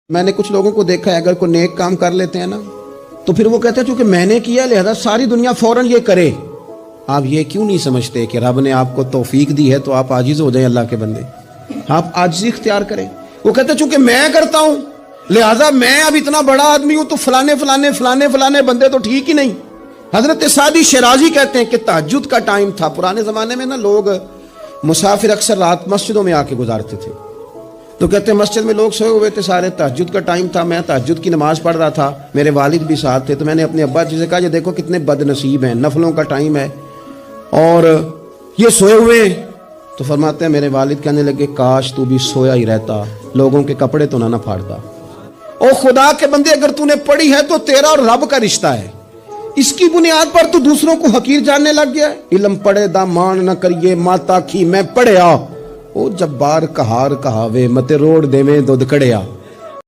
میں نے کچھ لوگوں کو دیکھا ہے اگر کوئی نیک کام کر لیتے ہیں نا تو پھر وہ کہتے ہیں چونکہ میں نے کیا لہذا ساری دنیا فوراً یہ کرے. آپ یہ کیوں نہیں سمجھتے کہ رب نے آپ کو توفیق دی ہے تو آپ عاجز ہو جائیں اللہ کے بندے, آپ عاجزی اختیار کریں. وہ کہتے ہیں چونکہ میں کرتا ہوں لہذا میں اب اتنا بڑا آدمی ہوں تو فلانے بندے تو ٹھیک ہی نہیں. حضرت سعدی شیرازی کہتے ہیں کہ تہجد کا ٹائم تھا پرانے زمانے میں نا, لوگ مسافر اکثر رات مسجدوں میں آ کے گزارتے تھے. تو کہتے ہیں مسجد میں لوگ سوئے ہوئے تھے سارے, تہجد کا ٹائم تھا, میں تہجد کی نماز پڑھ رہا تھا, میرے والد بھی ساتھ تھے. تو میں نے اپنے ابا جی سے کہا یہ دیکھو کتنے بد نصیب ہیں, نفلوں کا ٹائم ہے اور یہ سوئے ہوئے ہیں. تو فرماتے ہیں میرے والد کہنے لگے کاش تو بھی سویا ہی رہتا, لوگوں کے کپڑے تو نہ پھاڑتا. او خدا کے بندے اگر تو نے پڑھی ہے تو تیرا اور رب کا رشتہ ہے, اس کی بنیاد پر تو دوسروں کو حقیر جاننے لگ گیا. علم پڑھے دا مان نہ کریے ماتا کی میں پڑھیا, او جبار کہار کہاوے متے روڑ دے میں دودھ کڑیا.